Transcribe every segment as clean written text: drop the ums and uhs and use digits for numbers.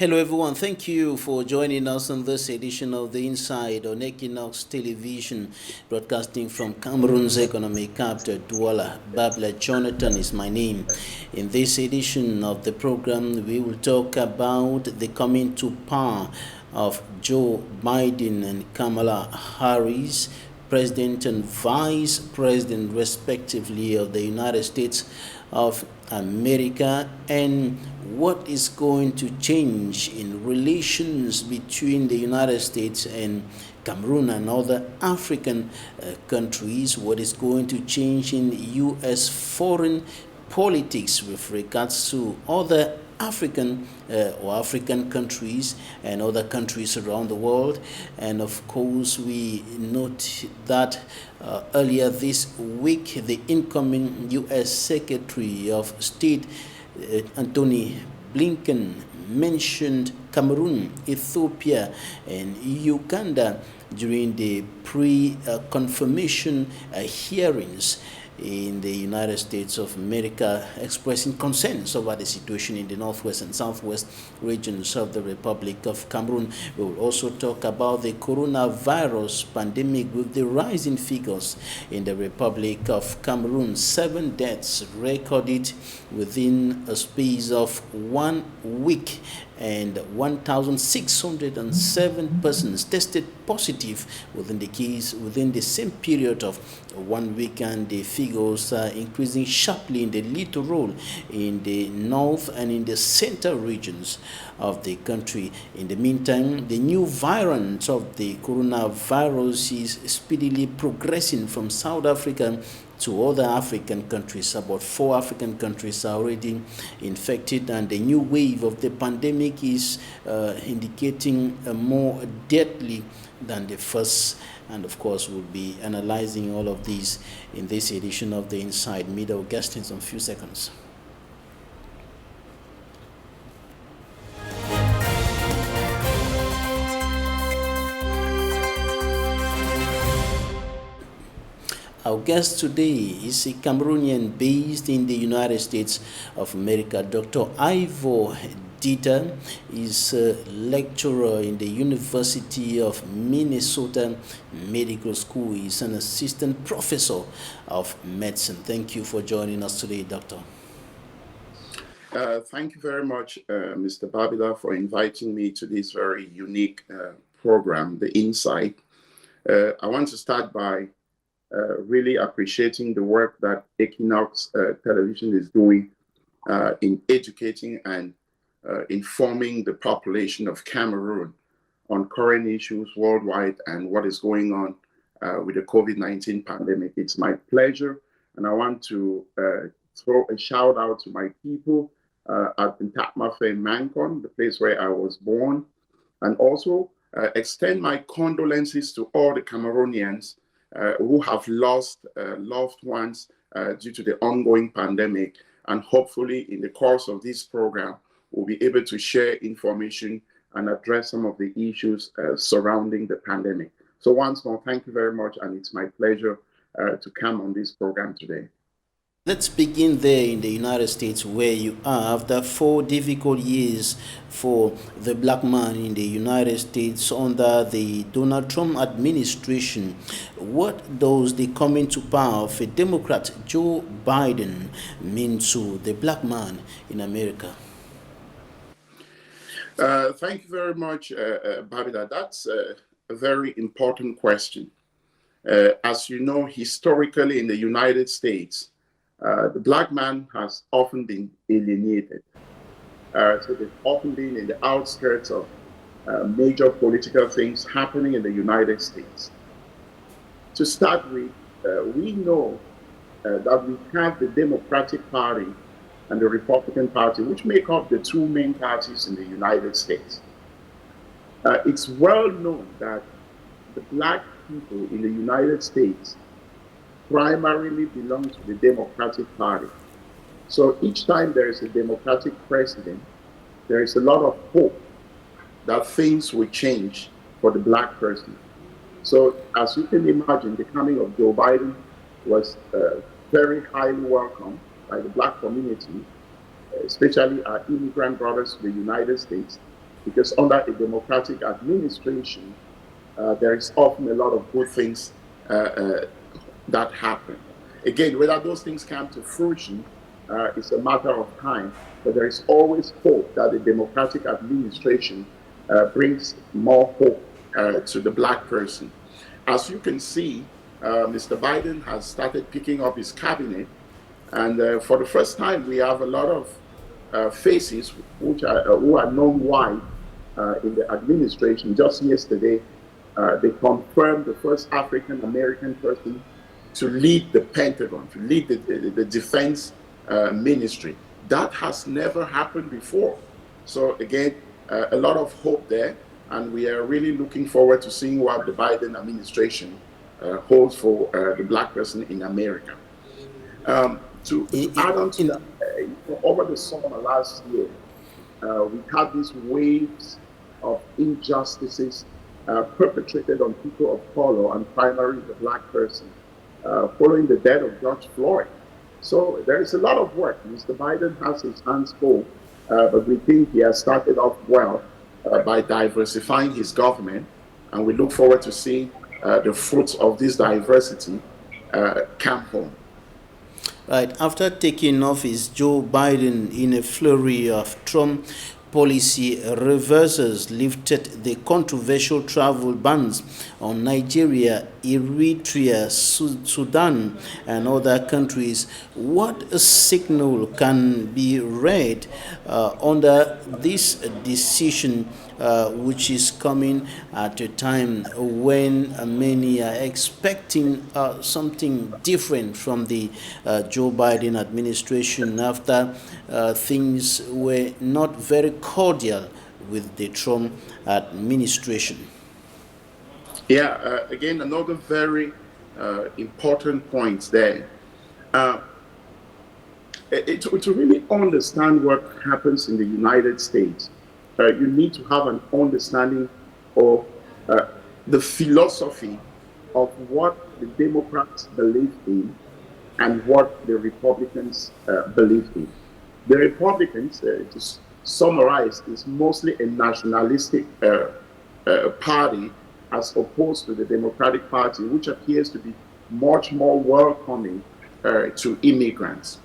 Hello, everyone. Thank you for joining us on this edition of The Inside on Equinoxe Television, broadcasting from Cameroon's economic capital, Douala. Babla Jonathan is my name. In this edition of the program, we will talk about the coming to power of Joe Biden and Kamala Harris, President and Vice President, respectively, of the United States of America, and what is going to change in relations between the United States and Cameroon and other African countries, what is going to change in U.S. foreign politics with regards to other African countries and other countries around the world. And of course, we note that earlier this week, the incoming U.S. Secretary of State, Anthony Blinken, mentioned Cameroon, Ethiopia, and Uganda during the pre-confirmation hearings in the United States of America, expressing concerns over the situation in the northwest and southwest regions of the Republic of Cameroon. We will also talk about the coronavirus pandemic with the rising figures in the Republic of Cameroon. 7 deaths recorded within a space of 1 week, and 1,607 persons tested positive within the same period of 1 week, and the figures are increasing sharply in the littoral, in the north and in the center regions of the country. In the meantime, the new variant of the coronavirus is speedily progressing from South Africa to other African countries. About 4 African countries are already infected, and the new wave of the pandemic is indicating a more deadly than the first. And of course, we'll be analyzing all of these in this edition of The Inside. Meet our guest in some few seconds. Our guest today is a Cameroonian based in the United States of America. Dr. IVO DITAH is a lecturer in the University of Minnesota Medical School. He's an assistant professor of medicine. Thank you for joining us today, Doctor. Thank you very much, Mr. Babila, for inviting me to this very unique program, The Insight. I want to start by really appreciating the work that Equinoxe Television is doing in educating and informing the population of Cameroon on current issues worldwide and what is going on with the COVID-19 pandemic. It's my pleasure, and I want to throw a shout out to my people at Ntakmafe Mancon, the place where I was born, and also extend my condolences to all the Cameroonians who have lost loved ones due to the ongoing pandemic. And hopefully in the course of this program, we'll be able to share information and address some of the issues surrounding the pandemic. So once more, thank you very much, and it's my pleasure to come on this program today. Let's begin there in the United States, where you are. After 4 difficult years for the black man in the United States under the Donald Trump administration, what does the coming to power of a Democrat, Joe Biden, mean to the black man in America? Thank you very much, Babila. That's a very important question. As you know, historically in the United States, the black man has often been alienated. So they've often been in the outskirts of major political things happening in the United States. To start with, we know that we have the Democratic Party and the Republican Party, which make up the 2 main parties in the United States. It's well known that the black people in the United States primarily belong to the Democratic Party. So each time there is a Democratic president, there is a lot of hope that things will change for the black person. So as you can imagine, the coming of Joe Biden was very highly welcomed by the black community, especially our immigrant brothers to the United States, because under a democratic administration, there is often a lot of good things that happen. Again, whether those things come to fruition is a matter of time, but there is always hope that the democratic administration brings more hope to the Black person. As you can see, Mr. Biden has started picking up his cabinet, and for the first time, we have a lot of faces who are known white in the administration. Just yesterday, they confirmed the first African American person to lead the Pentagon, to lead the defense ministry. That has never happened before. So again, a lot of hope there, and we are really looking forward to seeing what the Biden administration holds for the Black person in America. To add on to that, over the summer last year, we had these waves of injustices perpetrated on people of color, and primarily the Black person, following the death of George Floyd. So there is a lot of work. Mr. Biden has his hands full, but we think he has started off well by diversifying his government, and we look forward to seeing the fruits of this diversity come home. Right. After taking office, Joe Biden, in a flurry of Trump policy reversals, lifted the controversial travel bans on Nigeria, Eritrea, Sudan, and other countries. What signal can be read under this decision, which is coming at a time when many are expecting something different from the Joe Biden administration after things were not very cordial with the Trump administration? Yeah, again, another very important point there. To really understand what happens in the United States, you need to have an understanding of the philosophy of what the Democrats believe in and what the Republicans believe in. The Republicans, to summarize, is mostly a nationalistic party, as opposed to the Democratic Party, which appears to be much more welcoming to immigrants.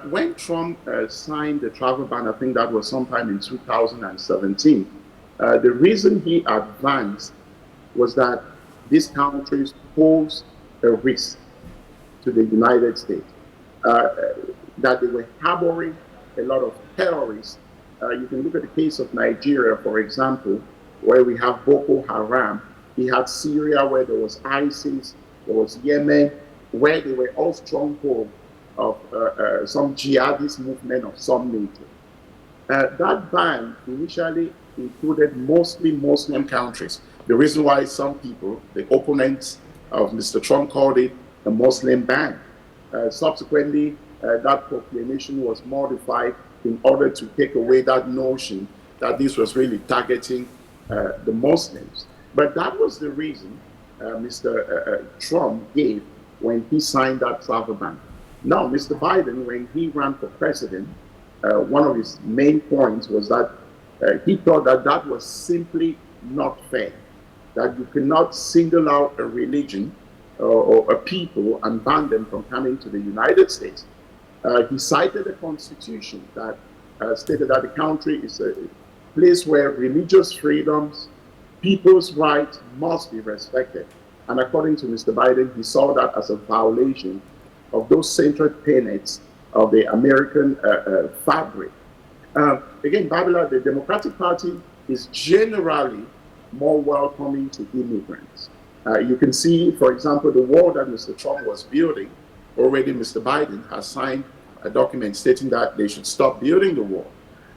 When Trump signed the travel ban, I think that was sometime in 2017, the reason he advanced was that these countries pose a risk to the United States, that they were harboring a lot of terrorists. You can look at the case of Nigeria, for example, where we have Boko Haram. He had Syria, where there was ISIS, there was Yemen, where they were all strongholds of some jihadist movement of some nature. That ban initially included mostly Muslim countries. The reason why some people, the opponents of Mr. Trump, called it a Muslim ban. Subsequently, that proclamation was modified in order to take away that notion that this was really targeting the Muslims. But that was the reason Mr. Trump gave when he signed that travel ban. Now, Mr. Biden, when he ran for president, one of his main points was that he thought that that was simply not fair, that you cannot single out a religion or a people and ban them from coming to the United States. He cited the Constitution that stated that the country is a place where religious freedoms, people's rights must be respected. And according to Mr. Biden, he saw that as a violation of those central tenets of the American fabric. Again, Babylon, the Democratic Party is generally more welcoming to immigrants. You can see, for example, the wall that Mr. Trump was building. Already Mr. Biden has signed a document stating that they should stop building the wall.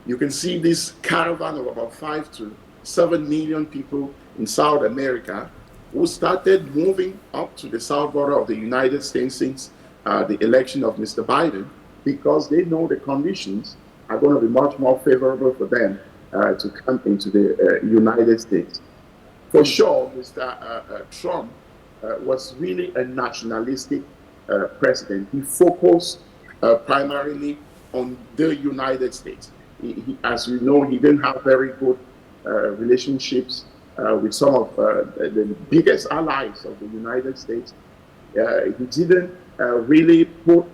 You can see this caravan of about 5 to 7 million people in South America who started moving up to the south border of the United States since the election of Mr. Biden, because they know the conditions are going to be much more favorable for them to come into the United States. For sure, Mr. Trump was really a nationalistic president. He focused primarily on the United States. As you know, he didn't have very good relationships with some of the biggest allies of the United States. He didn't really put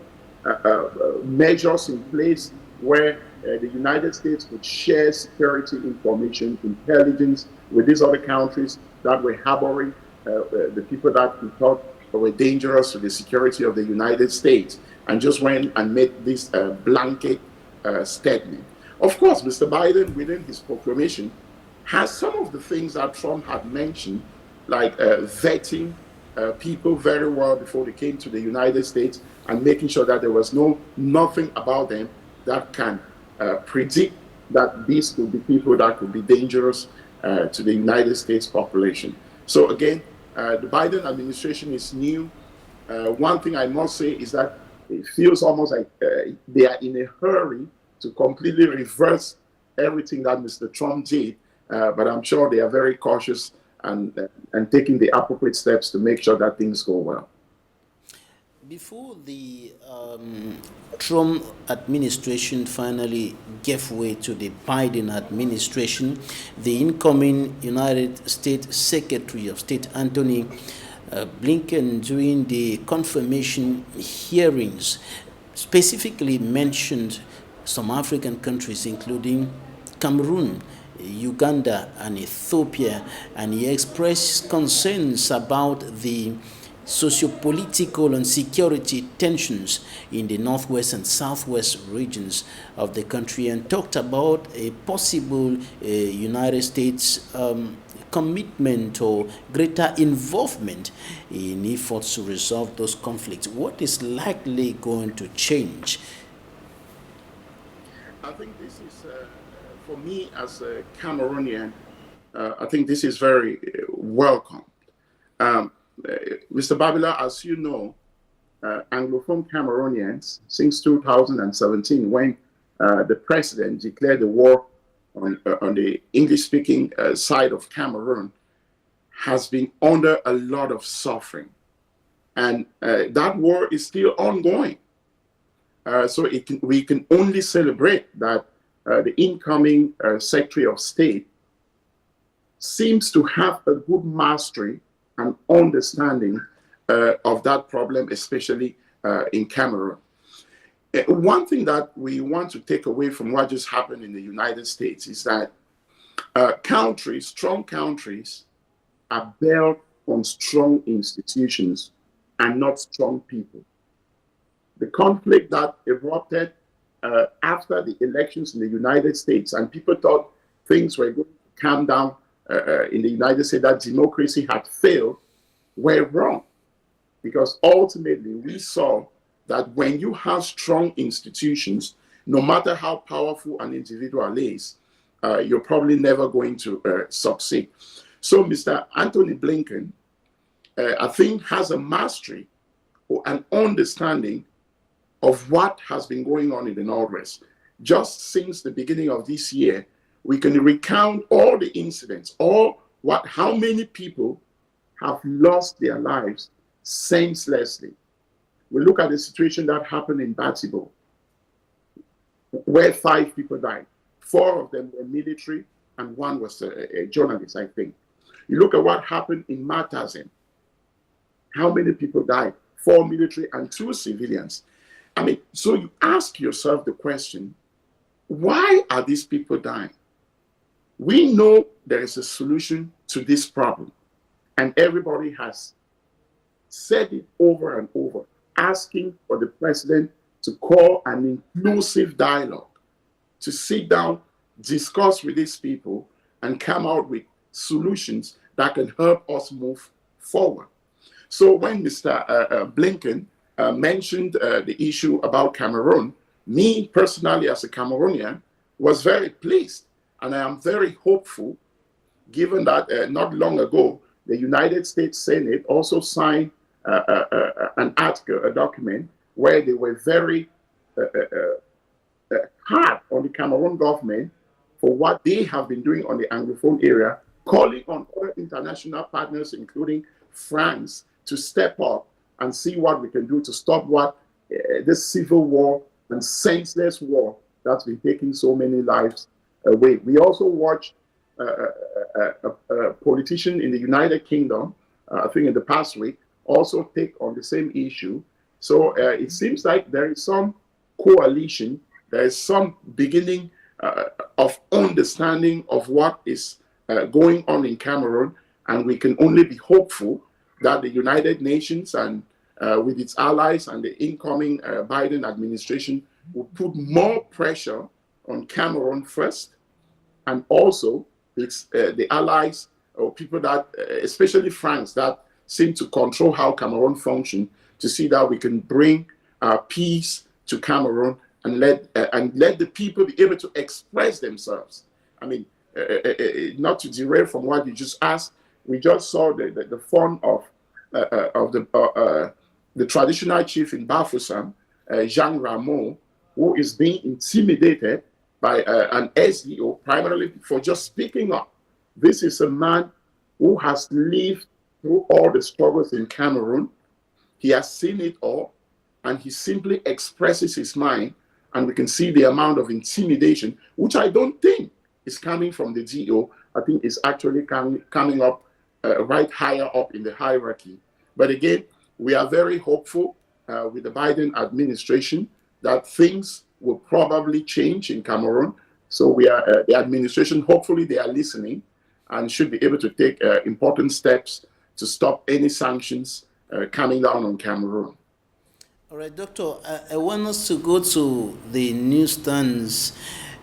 measures in place where the United States would share security information, intelligence with these other countries that were harboring the people that we thought were dangerous to the security of the United States, and just went and made this blanket statement. Of course, Mr. Biden, within his proclamation, has some of the things that Trump had mentioned, like vetting people very well before they came to the United States, and making sure that there was nothing about them that can predict that these could be people that could be dangerous to the United States population. So again, the Biden administration is new. One thing I must say is that it feels almost like they are in a hurry to completely reverse everything that Mr. Trump did. But I'm sure they are very cautious and taking the appropriate steps to make sure that things go well. Before the Trump administration finally gave way to the Biden administration, the incoming United States Secretary of State Antony Blinken, during the confirmation hearings, specifically mentioned some African countries, including Cameroon, Uganda, and Ethiopia, and he expressed concerns about the socio-political and security tensions in the northwest and southwest regions of the country, and talked about a possible United States commitment or greater involvement in efforts to resolve those conflicts. What is likely going to change? I think this is, for me as a Cameroonian, I think this is very welcome. Mr. Babila, as you know, Anglophone Cameroonians, since 2017, when the president declared the war on the English-speaking side of Cameroon, has been under a lot of suffering. And that war is still ongoing. So we can only celebrate that the incoming Secretary of State seems to have a good mastery and understanding of that problem, especially in Cameroon. One thing that we want to take away from what just happened in the United States is that countries, strong countries, are built on strong institutions and not strong people. The conflict that erupted after the elections in the United States, and people thought things were going to calm down in the United States, that democracy had failed, were wrong. Because ultimately we saw that when you have strong institutions, no matter how powerful an individual is, you're probably never going to succeed. So Mr. Antony Blinken, I think, has a mastery or an understanding of what has been going on in the Northwest. Just since the beginning of this year, we can recount all the incidents, how many people have lost their lives senselessly. We look at the situation that happened in Batibo, where 5 people died. 4 of them were military, and 1 was a journalist, I think. You look at what happened in Matazin. How many people died? 4 military and 2 civilians. I mean, so you ask yourself the question, why are these people dying? We know there is a solution to this problem, and everybody has said it over and over, asking for the president to call an inclusive dialogue, to sit down, discuss with these people, and come out with solutions that can help us move forward. So when Mr. Blinken mentioned the issue about Cameroon, me personally as a Cameroonian was very pleased, and I am very hopeful, given that not long ago, the United States Senate also signed an article, a document, where they were very hard on the Cameroon government for what they have been doing on the Anglophone area, calling on other international partners, including France, to step up and see what we can do to stop this civil war and senseless war that's been taking so many lives away. We also watched a politician in the United Kingdom, I think in the past week, also take on the same issue. So it seems like there is some coalition, there is some beginning of understanding of what is going on in Cameroon, and we can only be hopeful that the United Nations and with its allies and the incoming Biden administration will put more pressure on Cameroon first, and also it's the allies or people that, especially France, that seem to control how Cameroon function, to see that we can bring peace to Cameroon and let the people be able to express themselves. I mean, not to derail from what you just asked, we just saw the fun of the traditional chief in Bafoussam, Jean Ramon, who is being intimidated by an SDO primarily for just speaking up. This is a man who has lived through all the struggles in Cameroon. He has seen it all, and he simply expresses his mind, and we can see the amount of intimidation, which I don't think is coming from the DO. I think it's actually coming up right higher up in the hierarchy. But again, we are very hopeful with the Biden administration that things will probably change in Cameroon. So we are the administration, hopefully they are listening and should be able to take important steps to stop any sanctions coming down on Cameroon. All right, Doctor, I want us to go to the newsstands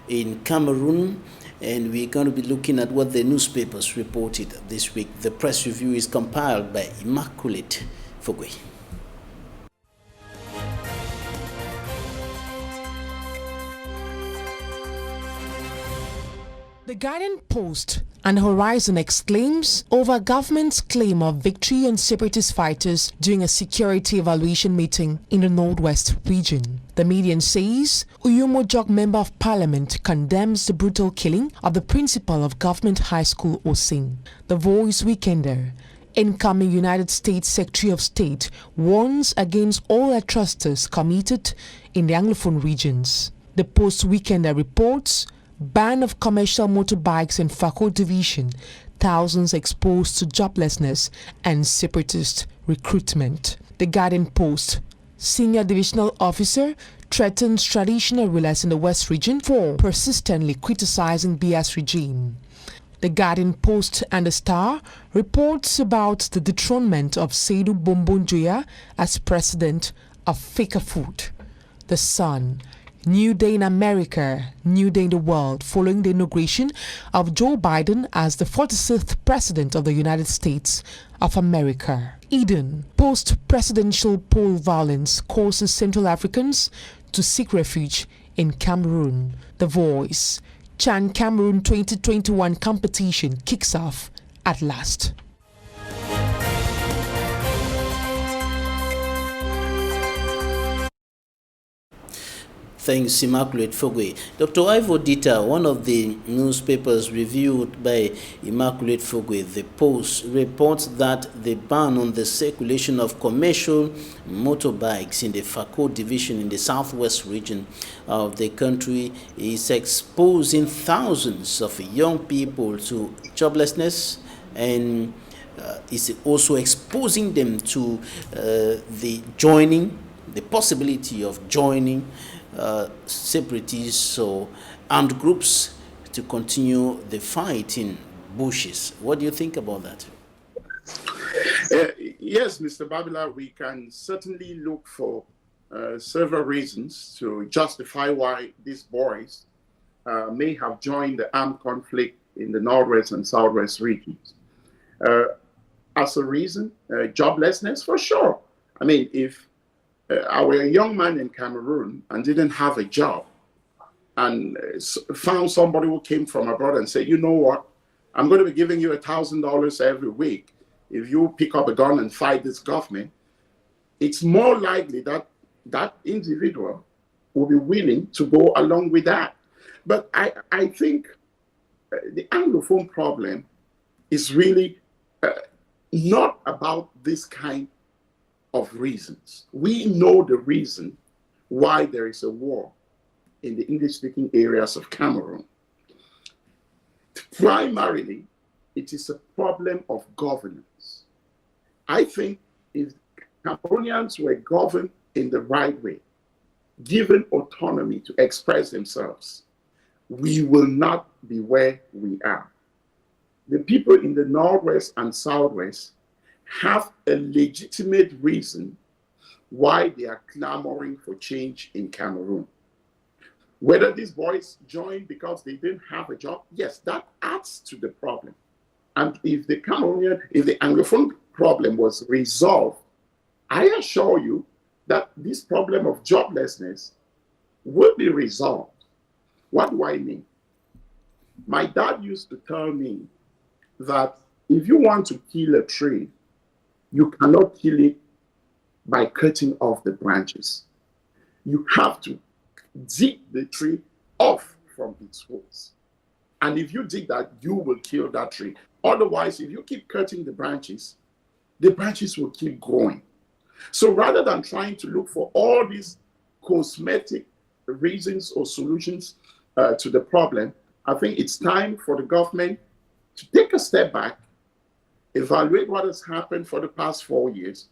in Cameroon, and we're going to be looking at what the newspapers reported this week. The press review is compiled by Immaculate Fogwe. The Guardian Post and Horizon exclaims over government's claim of victory on separatist fighters during a security evaluation meeting in the Northwest region. The Median says Uyumojok Member of Parliament condemns the brutal killing of the principal of Government High School Osing. The Voice Weekender, incoming United States Secretary of State, warns against all atrocities committed in the Anglophone regions. The Post Weekender reports ban of commercial motorbikes in Fako Division, thousands exposed to joblessness and separatist recruitment. The Guardian Post, senior divisional officer threatens traditional rulers in the West region for persistently criticizing Bia's regime. The Guardian Post and the Star reports about the dethronement of Seydou Bombonjoya as president of Fecafoot. The Sun, new day in America, new day in the world following the inauguration of Joe Biden as the 46th President of the United States of America. Eden, post-presidential poll violence causes Central Africans to seek refuge in Cameroon. The Voice, Chan Cameroon 2021 competition kicks off at last. Thanks, Immaculate Fogwe. Dr. IVO DITAH, one of the newspapers reviewed by Immaculate Fogwe, the Post, reports that the ban on the circulation of commercial motorbikes in the Fako division in the southwest region of the country is exposing thousands of young people to joblessness, and is also exposing them to the possibility of joining separatists or armed groups to continue the fight in bushes. What do you think about that? Yes, Mr. Babila, we can certainly look for several reasons to justify why these boys may have joined the armed conflict in the Northwest and Southwest regions. As a reason, joblessness, for sure. I mean, if I were a young man in Cameroon and didn't have a job and found somebody who came from abroad and said, you know what, I'm going to be giving you $1,000 every week if you pick up a gun and fight this government, it's more likely that that individual will be willing to go along with that. But I think the Anglophone problem is really not about this kind of reasons. We know the reason why there is a war in the English-speaking areas of Cameroon. Primarily, it is a problem of governance. I think if Cameroonians were governed in the right way, given autonomy to express themselves, we will not be where we are. The people in the Northwest and Southwest have a legitimate reason why they are clamoring for change in Cameroon. Whether these boys joined because they didn't have a job, yes, that adds to the problem. And if the Anglophone problem was resolved, I assure you that this problem of joblessness will be resolved. What do I mean? My dad used to tell me that if you want to kill a tree, you cannot kill it by cutting off the branches. You have to dig the tree off from its roots. And if you dig that, you will kill that tree. Otherwise, if you keep cutting the branches will keep growing. So rather than trying to look for all these cosmetic reasons or solutions to the problem, I think it's time for the government to take a step back, evaluate what has happened for the past 4 years,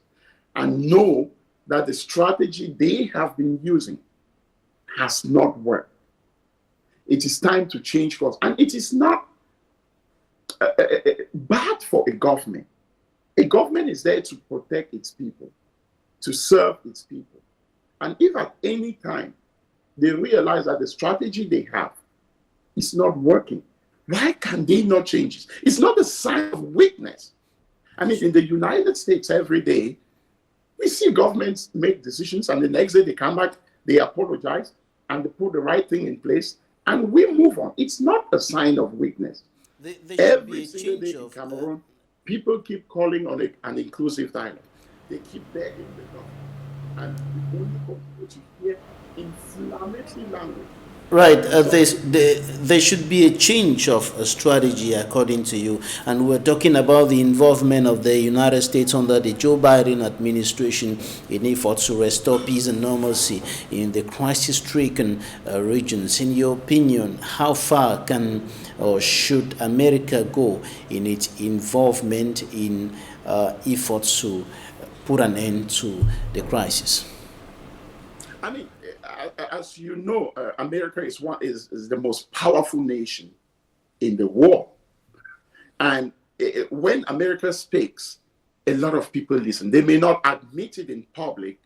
and know that the strategy they have been using has not worked. It is time to change course. And it is not bad for a government. A government is there to protect its people, to serve its people. And if at any time they realize that the strategy they have is not working, why can they not change it? It's not a sign of weakness. I mean, in the United States every day, we see governments make decisions and the next day they come back, they apologize, and they put the right thing in place, and we move on. It's not a sign of weakness. Every single day in Cameroon, people keep calling on an inclusive dialogue. They keep begging the government, and we only continue to hear inflammatory language. Right, there should be a change of strategy, according to you. And we're talking about the involvement of the United States under the Joe Biden administration in efforts to restore peace and normalcy in the crisis-stricken regions. In your opinion, how far can or should America go in its involvement in efforts to put an end to the crisis? I mean, as you know, America is the most powerful nation in the world. And when America speaks, a lot of people listen. They may not admit it in public,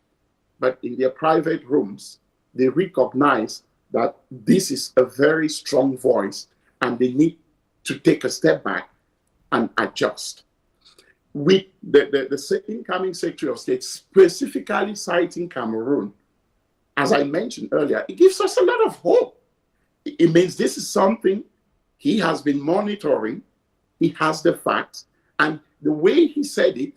but in their private rooms, they recognize that this is a very strong voice and they need to take a step back and adjust. With the incoming Secretary of State specifically citing Cameroon, as I mentioned earlier, it gives us a lot of hope. It means this is something he has been monitoring. He has the facts. And the way he said it,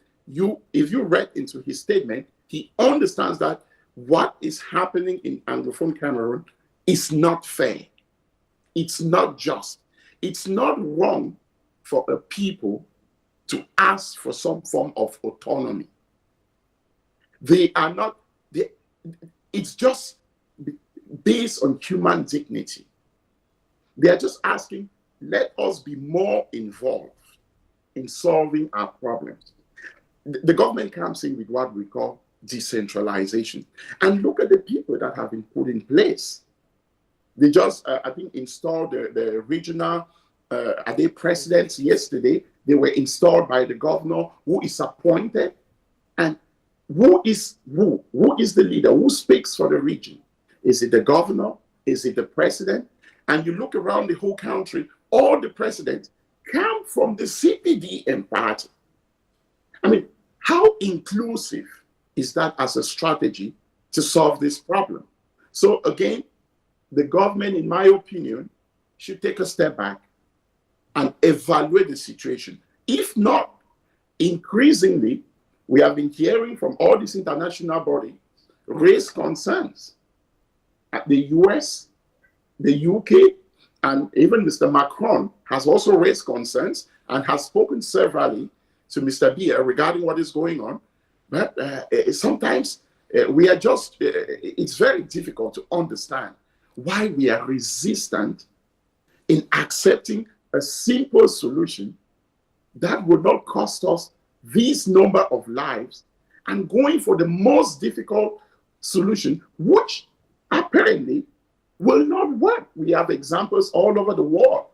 if you read into his statement, he understands that what is happening in Anglophone Cameroon is not fair. It's not just. It's not wrong for a people to ask for some form of autonomy. It's just based on human dignity. They are just asking, let us be more involved in solving our problems. The government comes in with what we call decentralization. And look at the people that have been put in place. They just, I think, installed the regional, are they presidents yesterday? They were installed by the governor who is appointed. And who is the leader? Who speaks for the region? Is it the governor? Is it the president? And you look around the whole country, all the presidents come from the CPDM party. I mean, how inclusive is that as a strategy to solve this problem? So again, the government, in my opinion, should take a step back and evaluate the situation. If not, increasingly, we have been hearing from all these international bodies raise concerns. At the US, the UK, and even Mr. Macron has also raised concerns and has spoken severally to Mr. Biya regarding what is going on. But sometimes we are just, it's very difficult to understand why we are resistant in accepting a simple solution that would not cost us this number of lives and going for the most difficult solution, which apparently will not work. We have examples all over the world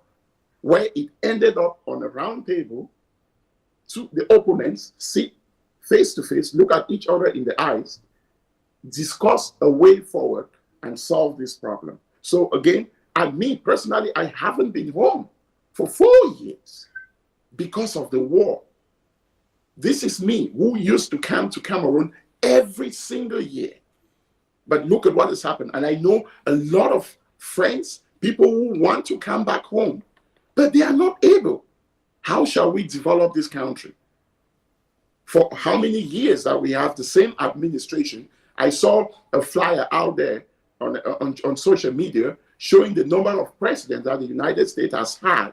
where it ended up on a round table, to the opponents sit face to face, look at each other in the eyes, discuss a way forward and solve this problem. So again, me personally, I haven't been home for 4 years because of the war. This is me who used to come to Cameroon every single year. But look at what has happened. And I know a lot of friends, people who want to come back home, but they are not able. How shall we develop this country? For how many years that we have the same administration? I saw a flyer out there on social media showing the number of presidents that the United States has had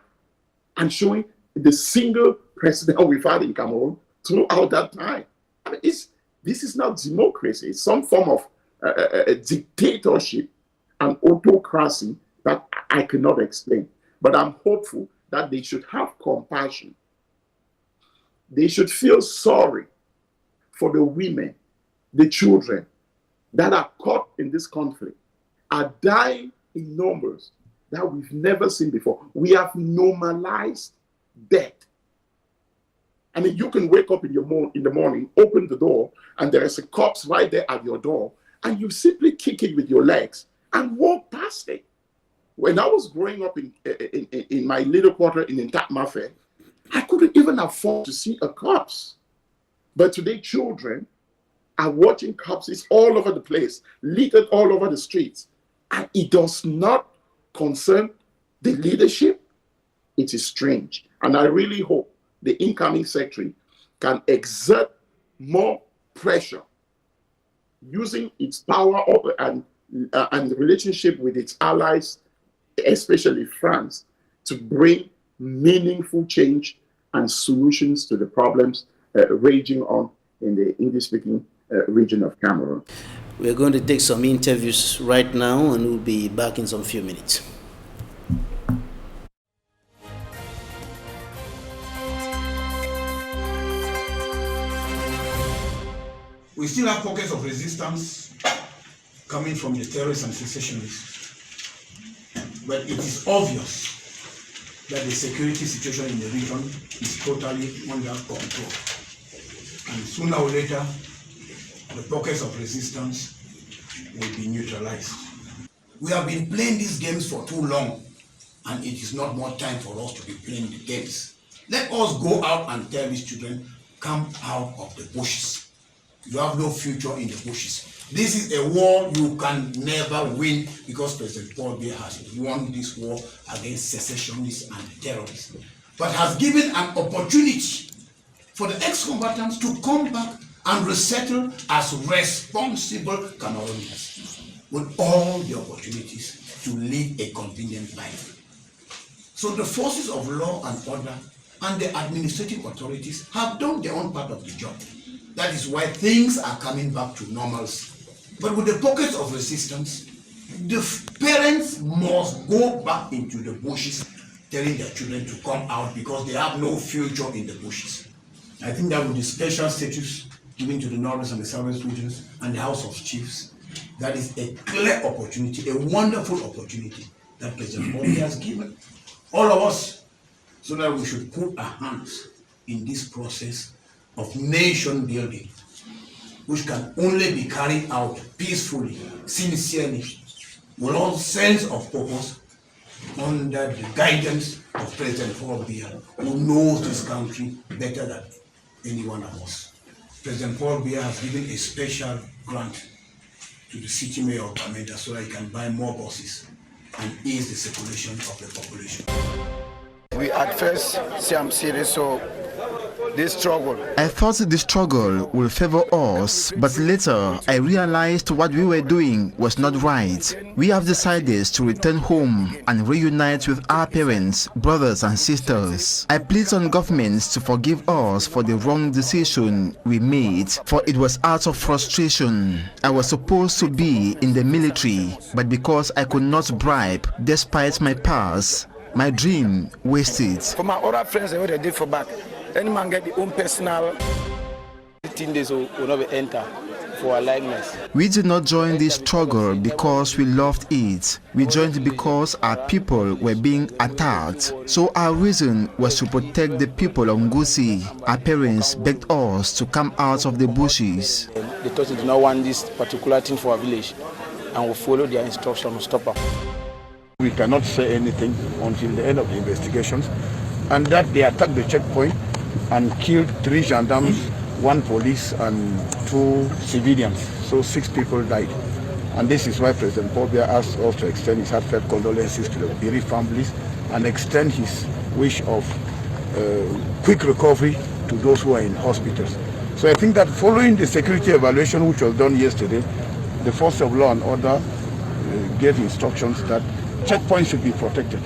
and showing the single president we've had in Cameroon throughout that time. I mean, this is not democracy. It's some form of a dictatorship and autocracy that I cannot explain. But I'm hopeful that they should have compassion. They should feel sorry for the women, the children that are caught in this conflict, are dying in numbers that we've never seen before. We have normalized death. I mean, you can wake up in the morning, open the door, and there is a corpse right there at your door, and you simply kick it with your legs and walk past it. When I was growing up in my little quarter in Ntakmafe, I couldn't even afford to see a corpse. But today, children are watching corpses all over the place, littered all over the streets. And it does not concern the leadership. It is strange. And I really hope the incoming secretary can exert more pressure using its power and the relationship with its allies, especially France, to bring meaningful change and solutions to the problems raging on in the English-speaking region of Cameroon. We're going to take some interviews right now, and we'll be back in some few minutes. We still have pockets of resistance coming from the terrorists and secessionists. But it is obvious that the security situation in the region is totally under control. And sooner or later, the pockets of resistance will be neutralized. We have been playing these games for too long, and it is not more time for us to be playing the games. Let us go out and tell these children, come out of the bushes. You have no future in the bushes. This is a war you can never win because President Paul Biya has won this war against secessionists and terrorists, but has given an opportunity for the ex-combatants to come back and resettle as responsible Cameroonians with all the opportunities to live a convenient life. So the forces of law and order and the administrative authorities have done their own part of the job. That is why things are coming back to normalcy. But with the pockets of resistance, the parents must go back into the bushes telling their children to come out because they have no future in the bushes. I think that with the special status given to the Northwest and the Southwest regions and the House of Chiefs, that is a clear opportunity, a wonderful opportunity that President Paul has given all of us, so that we should put our hands in this process of nation building, which can only be carried out peacefully, sincerely, with all sense of purpose, under the guidance of President Paul Biya, who knows this country better than any one of us. President Paul Biya has given a special grant to the city mayor of Bamenda so that he can buy more buses and ease the circulation of the population. We at first say I'm serious, so this struggle. I thought the struggle will favor us, but later I realized what we were doing was not right. We have decided to return home and reunite with our parents, brothers and sisters. I plead on governments to forgive us for the wrong decision we made, for it was out of frustration. I was supposed to be in the military, but because I could not bribe despite my past, My dream wasted. For my other friends, what they did for back, any man get their own personal. 15 days will not be enter for our likeness. We did not join this struggle because we loved it. We joined because our people were being attacked. So our reason was to protect the people of Ngozi. Our parents begged us to come out of the bushes. The authorities do not want this particular thing for our village, and will follow their instructions to stop them. We cannot say anything until the end of the investigations, and that they attacked the checkpoint and killed 3 gendarmes, 1 police and 2 civilians. So 6 people died. And this is why President Paul Biya asked us to extend his heartfelt condolences to the bereaved families and extend his wish of quick recovery to those who are in hospitals. So I think that following the security evaluation which was done yesterday, the force of law and order gave instructions that checkpoints should be protected.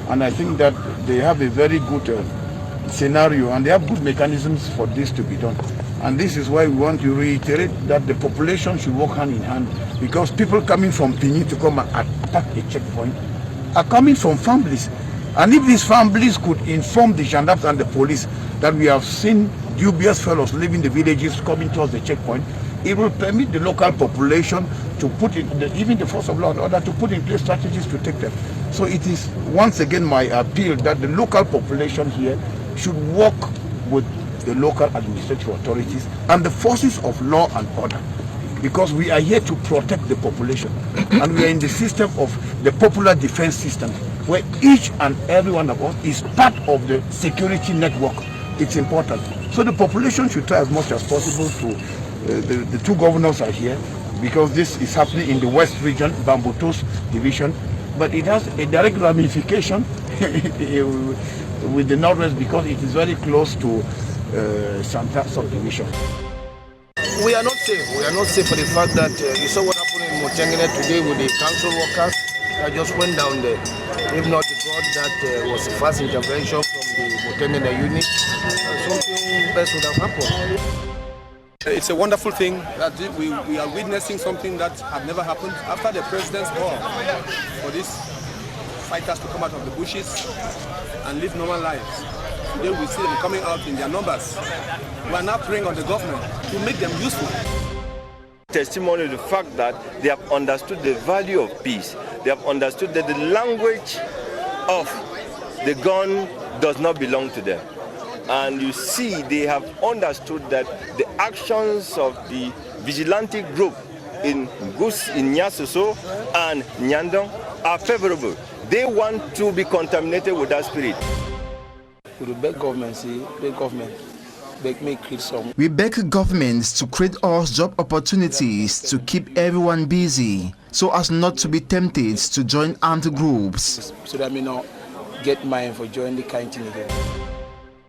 And I think that they have a very good scenario and they have good mechanisms for this to be done. And this is why we want to reiterate that the population should work hand in hand, because people coming from Pini to come and attack a checkpoint are coming from families. And if these families could inform the gendarmes and the police that we have seen dubious fellows leaving the villages coming towards the checkpoint, it will permit the local population to put in, even the force of law and order, to put in place strategies to take them. So it is once again my appeal that the local population here should work with the local administrative authorities and the forces of law and order, because we are here to protect the population. And we are in the system of the popular defense system, where each and every one of us is part of the security network. It's important. So the population should try as much as possible to, the 2 governors are here, because this is happening in the West region, Bambutos division, but it has a direct ramification with the Northwest, because it is very close to Santa subdivision. We are not safe. We are not safe for the fact that you saw what happened in Motengene today with the council workers that just went down there. If not the God that was a fast intervention from the Motengene unit, something best would have happened. It's a wonderful thing that we are witnessing something that had never happened after the president's call for these fighters to come out of the bushes and live normal lives. Today we see them coming out in their numbers. We are now praying on the government to make them useful. Testimony of the fact that they have understood the value of peace. They have understood that the language of the gun does not belong to them. And you see, they have understood that the actions of the vigilante group in Nyasoso and Nyandong are favorable. They want to be contaminated with that spirit. We beg government, create some. We beg governments to create us job opportunities to keep everyone busy, so as not to be tempted to join armed groups. So that may not get mine for joining the kind thing again.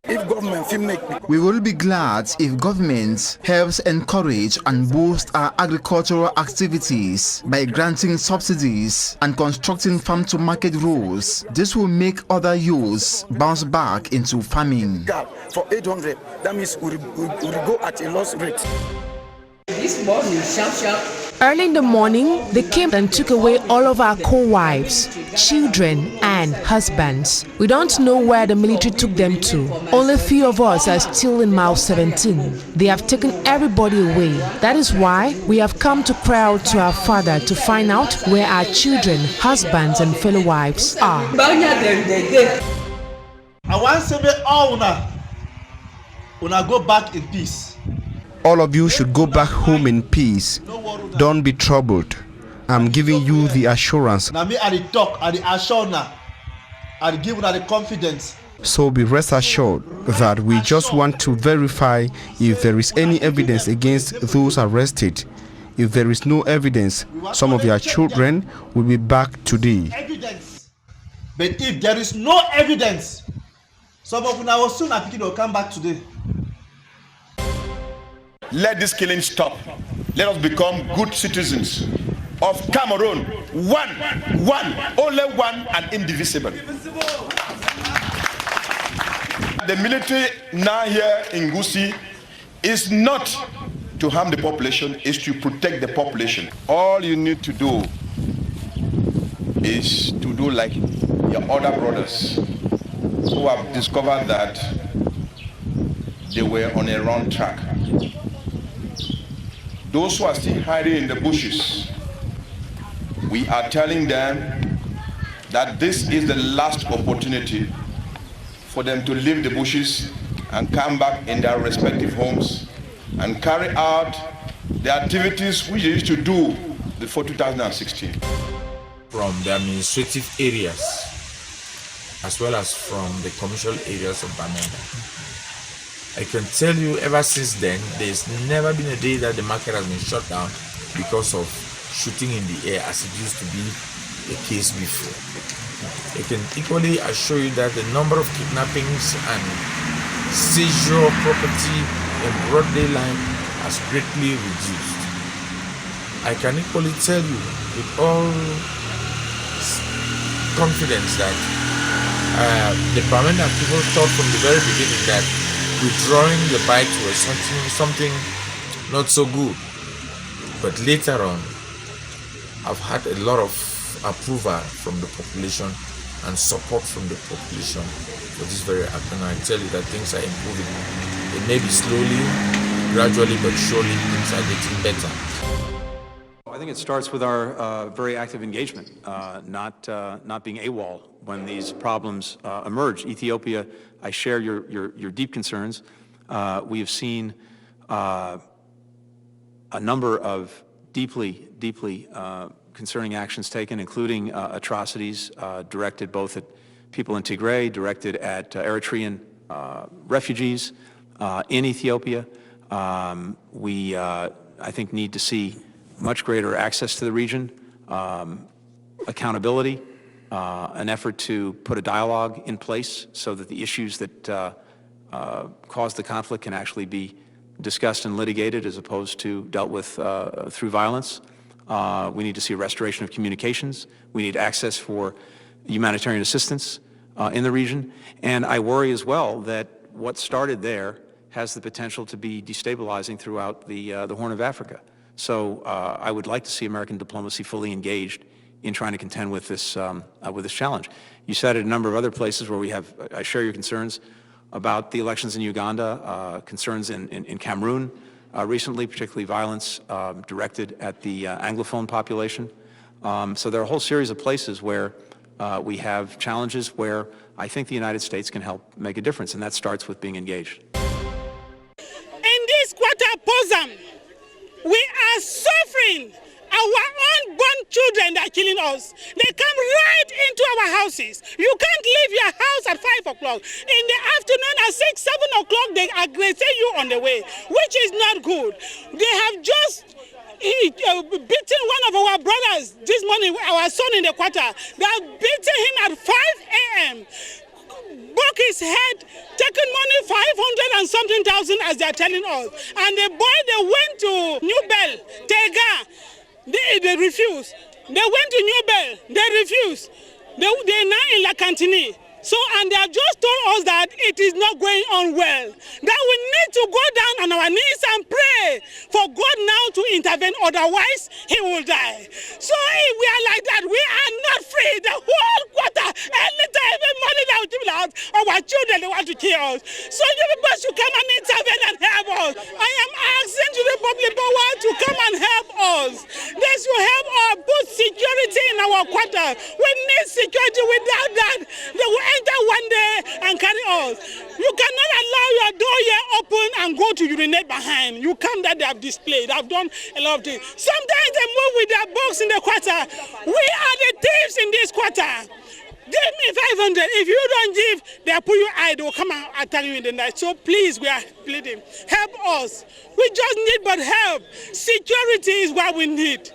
If government we will be glad if government helps encourage and boost our agricultural activities by granting subsidies and constructing farm-to-market roads. This will make other youths bounce back into farming. For 800, that means we go at a loss rate. This morning, sharp. Early in the morning, they came and took away all of our co-wives, children and husbands. We don't know where the military took them to. Only a few of us are still in Mile 17. They have taken everybody away. That is why we have come to cry out to our Father to find out where our children, husbands and fellow wives are. I want to say all una go back in peace. All of you should go back home in peace. Don't be troubled. I'm giving you the assurance. Now me, I talk, I assure now, I give you the confidence. So be rest assured that we just want to verify if there is any evidence against those arrested. If there is no evidence, some of your children will be back today. Evidence. But if there is no evidence, some of them will soon come back today. Let this killing stop. Let us become good citizens of Cameroon. One, only one and indivisible. The military now here in Ngozi is not to harm the population, is to protect the population. All you need to do is to do like the other brothers who have discovered that they were on a wrong track. Those who are still hiding in the bushes, we are telling them that this is the last opportunity for them to leave the bushes and come back in their respective homes and carry out the activities which they used to do before 2016. From the administrative areas as well as from the commercial areas of Bamenda. I can tell you ever since then, there's never been a day that the market has been shut down because of shooting in the air as it used to be the case before. I can equally assure you that the number of kidnappings and seizure of property in broad daylight has greatly reduced. I can equally tell you with all confidence that the Bamenda people thought from the very beginning that withdrawing the bite was something not so good, but later on I've had a lot of approval from the population and support from the population for this very act, and I tell you that things are improving. It may be slowly, gradually, but surely things are getting better. I think it starts with our very active engagement, not being AWOL when these problems emerge. Ethiopia, I share your deep concerns. We have seen a number of deeply concerning actions taken, including atrocities directed both at people in Tigray, directed at Eritrean refugees in Ethiopia. We, I think, need to see much greater access to the region, accountability, an effort to put a dialogue in place so that the issues that cause the conflict can actually be discussed and litigated as opposed to dealt with through violence. We need to see a restoration of communications. We need access for humanitarian assistance in the region. And I worry as well that what started there has the potential to be destabilizing throughout the Horn of Africa. So I would like to see American diplomacy fully engaged in trying to contend with this challenge. You cited a number of other places where we have, I share your concerns about the elections in Uganda, concerns in Cameroon recently, particularly violence directed at the Anglophone population. So there are a whole series of places where we have challenges where I think the United States can help make a difference, and that starts with being engaged. In this quaterposm, we are suffering. Our unborn children are killing us. They come right into our houses. You can't leave your house at 5 o'clock. In the afternoon at 6, 7 o'clock, they aggress you on the way, which is not good. They have just beaten one of our brothers this morning, our son in the quarter. They have beaten him at 5 a.m. broke his head, taken money, 500 and something thousand, as they are telling us. And the boy, they went to New Bell, Tega. They refused. They went to New Bell. They refused. They're now in La Cantini. So, and they have just told us that it is not going on well. That we need to go down on our knees and pray for God now to intervene. Otherwise, he will die. So if we are like that, we are not free. The whole quarter, every morning that we give out, our children, they want to kill us. So you people should come and intervene and help us. I am asking to the public power to come and help us. They should help us put security in our quarter. We need security. Without that, they will enter one day and carry us. You cannot allow your door here open and go to urinate behind. You come that they have displayed. They have done a lot of things. Sometimes they move with their books in the quarter. We are the thieves in this quarter. Give me 500. If you don't give, they'll put you out. They will come and attack you in the night. So please, we are pleading. Help us. We just need but help. Security is what we need.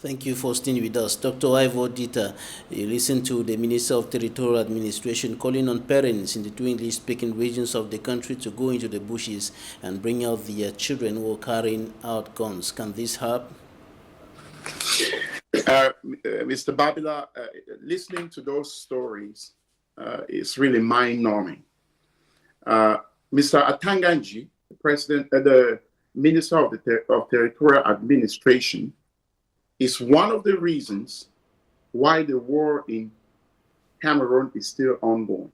Thank you for staying with us. Dr. IVO DITAH, you listen to the Minister of Territorial Administration calling on parents in the two English-speaking regions of the country to go into the bushes and bring out their children who are carrying out guns. Can this help? Mr. Babila, listening to those stories is really mind-numbing. Mr. Atanganji, the Minister of Territorial Administration is one of the reasons why the war in Cameroon is still ongoing.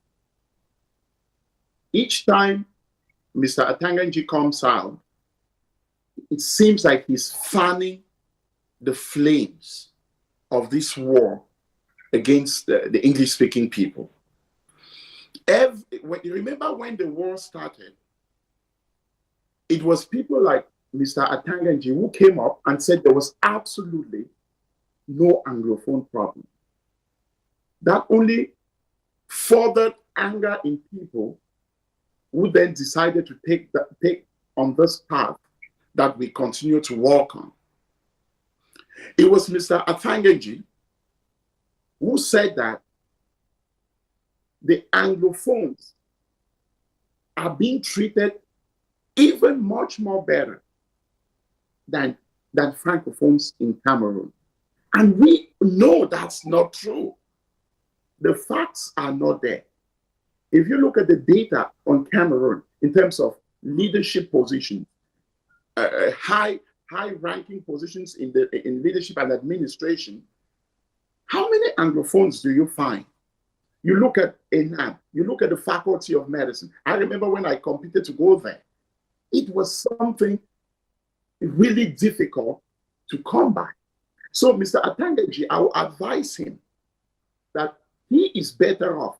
Each time Mr. Atanganji comes out, it seems like he's fanning the flames of this war against the English-speaking people. Remember when the war started, it was people like Mr. Atanganji who came up and said there was absolutely no Anglophone problem. That only furthered anger in people who then decided to take on this path that we continue to walk on. It was Mr. Atanganji who said that the Anglophones are being treated even much more better than Francophones in Cameroon. And we know that's not true. The facts are not there. If you look at the data on Cameroon in terms of leadership positions, high-ranking positions in leadership and administration, how many Anglophones do you find? You look at ENAM, you look at the Faculty of Medicine. I remember when I competed to go there, it was something really difficult to come by. So Mr. Atanganji, I will advise him that he is better off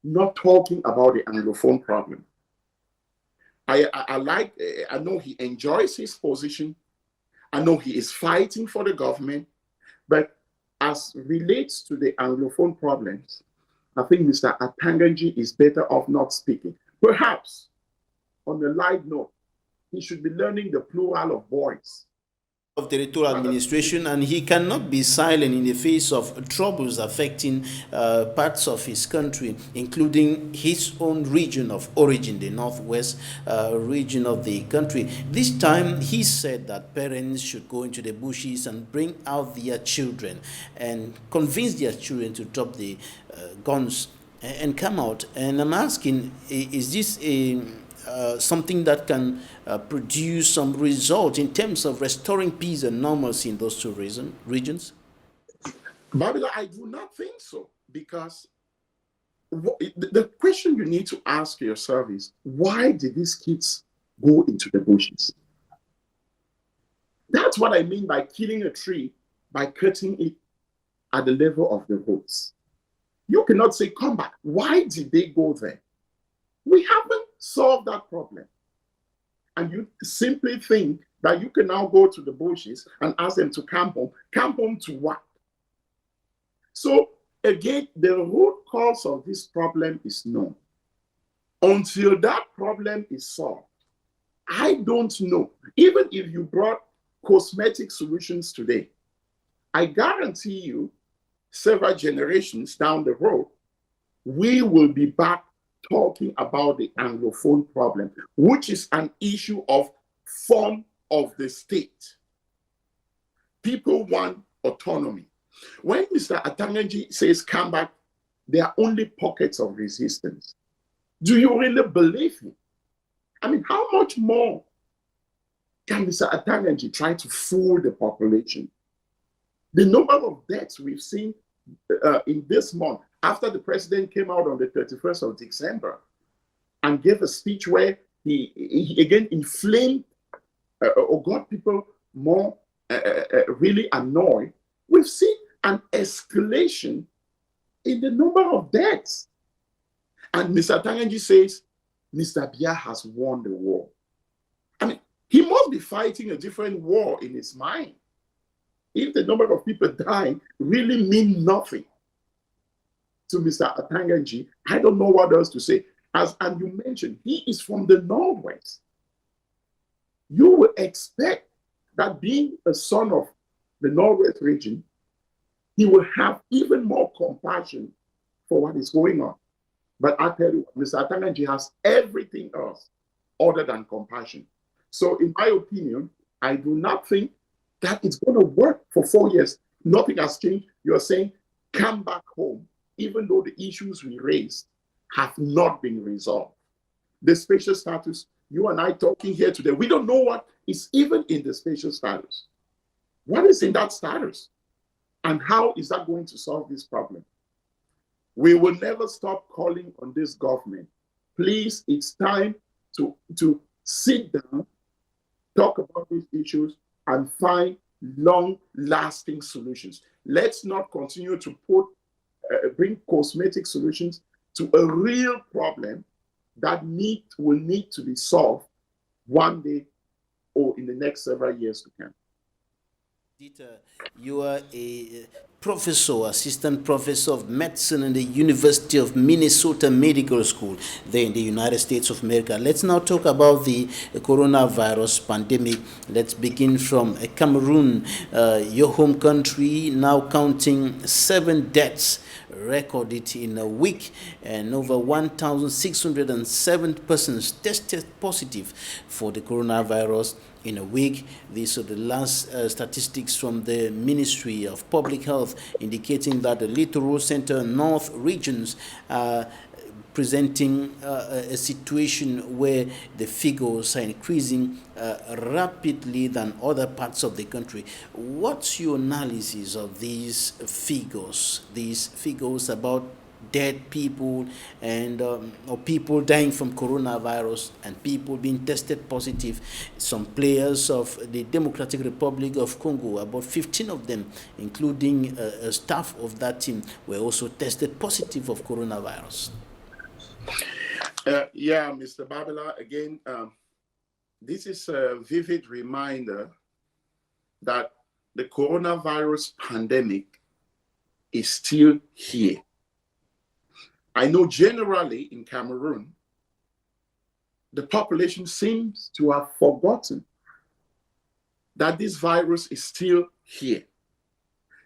not talking about the Anglophone problem. I know he enjoys his position. I know he is fighting for the government, but as relates to the Anglophone problems, I think Mr. Atanganji is better off not speaking. Perhaps, on a light note, he should be learning the plural of boys. Of territorial administration, and he cannot be silent in the face of troubles affecting parts of his country, including his own region of origin, the northwest region of the country. This time he said that parents should go into the bushes and bring out their children and convince their children to drop the guns and come out. And I'm asking, is this something that can produce some result in terms of restoring peace and normalcy in those two regions? Babila, I do not think so, because the question you need to ask yourself is, why did these kids go into the bushes? That's what I mean by killing a tree by cutting it at the level of the roots. You cannot say, come back. Why did they go there? We haven't solved that problem. And you simply think that you can now go to the bushes and ask them to come home. Come home to what? So again, the root cause of this problem is known. Until that problem is solved, I don't know. Even if you brought cosmetic solutions today, I guarantee you, several generations down the road, we will be back talking about the Anglophone problem, which is an issue of form of the state. People want autonomy. When Mr. Atanganji says come back, there are only pockets of resistance. Do you really believe him? I mean, how much more can Mr. Atanganji try to fool the population? The number of deaths we've seen in this month, after the president came out on the 31st of December and gave a speech where he again inflamed or got people more really annoyed, we've seen an escalation in the number of deaths. And Mr. Atanganji says, Mr. Biya has won the war. I mean, he must be fighting a different war in his mind. If the number of people dying really mean nothing to Mr. Atanganji, I don't know what else to say. And you mentioned, he is from the Northwest. You would expect that being a son of the Northwest region, he will have even more compassion for what is going on. But I tell you, Mr. Atanganji has everything else other than compassion. So in my opinion, I do not think that it's going to work for 4 years. Nothing has changed. You're saying, come back home, even though the issues we raised have not been resolved. The special status, you and I talking here today, we don't know what is even in the spatial status. What is in that status? And how is that going to solve this problem? We will never stop calling on this government. Please, it's time to sit down, talk about these issues, and find long-lasting solutions. Let's not continue to bring cosmetic solutions to a real problem that will need to be solved one day or in the next several years to come. DITAH, you are a professor, assistant professor of medicine in the University of Minnesota Medical School there in the United States of America. Let's now talk about the coronavirus pandemic. Let's begin from Cameroon, your home country, now counting 7 deaths recorded in a week, and over 1,607 persons tested positive for the coronavirus in a week. These are the last statistics from the Ministry of Public Health, indicating that the Littoral Center North regions are presenting a situation where the figures are increasing rapidly than other parts of the country. What's your analysis of these figures about dead people and or people dying from coronavirus and people being tested positive? Some players of the Democratic Republic of Congo, about 15 of them, including staff of that team, were also tested positive of coronavirus. Yeah, Mr. Babila, again, this is a vivid reminder that the coronavirus pandemic is still here. I know generally in Cameroon, the population seems to have forgotten that this virus is still here,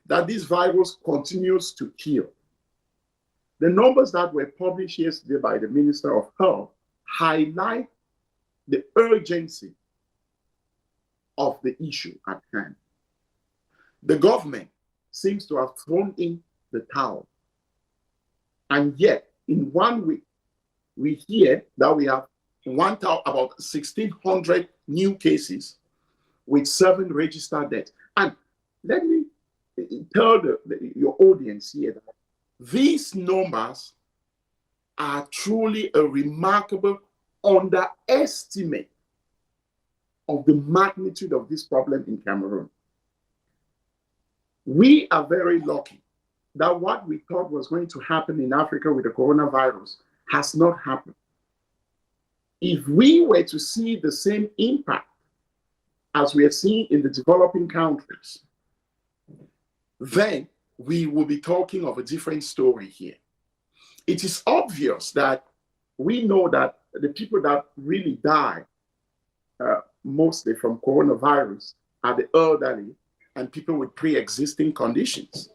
that this virus continues to kill. The numbers that were published yesterday by the Minister of Health highlight the urgency of the issue at hand. The government seems to have thrown in the towel. And yet, in 1 week, we hear that we have about 1,600 new cases with 7 registered deaths. And let me tell your audience here that these numbers are truly a remarkable underestimate of the magnitude of this problem in Cameroon. We are very lucky that what we thought was going to happen in Africa with the coronavirus has not happened. If we were to see the same impact as we are seeing in the developing countries, then we will be talking of a different story here. It is obvious that we know that the people that really die mostly from coronavirus are the elderly and people with pre-existing conditions.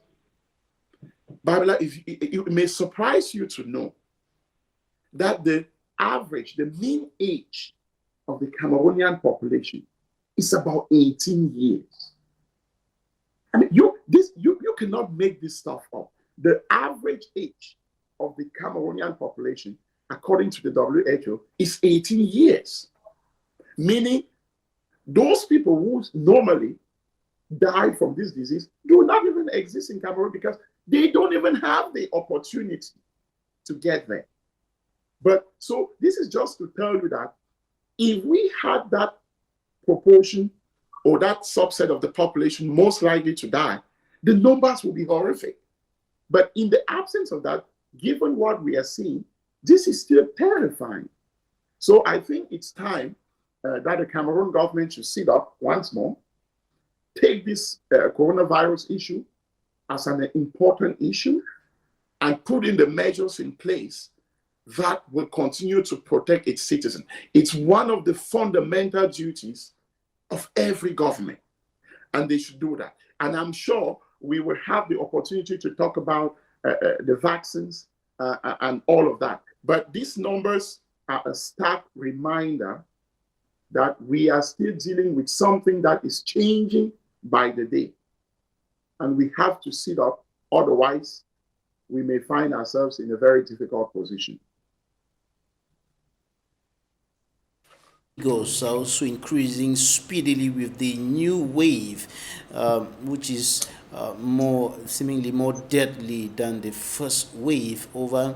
Babila, it may surprise you to know that the mean age of the Cameroonian population is about 18 years. I mean, you cannot make this stuff up. The average age of the Cameroonian population, according to the WHO, is 18 years. Meaning, those people who normally die from this disease do not even exist in Cameroon because they don't even have the opportunity to get there. But so this is just to tell you that if we had that proportion or that subset of the population most likely to die, the numbers will be horrific. But in the absence of that, given what we are seeing, this is still terrifying. So I think it's time that the Cameroon government should sit up once more, take this coronavirus issue as an important issue, and put in the measures in place that will continue to protect its citizens. It's one of the fundamental duties of every government, and they should do that. And I'm sure we will have the opportunity to talk about the vaccines and all of that. But these numbers are a stark reminder that we are still dealing with something that is changing by the day. And we have to sit up, otherwise we may find ourselves in a very difficult position. goes also increasing speedily with the new wave, which is seemingly more deadly than the first wave. Over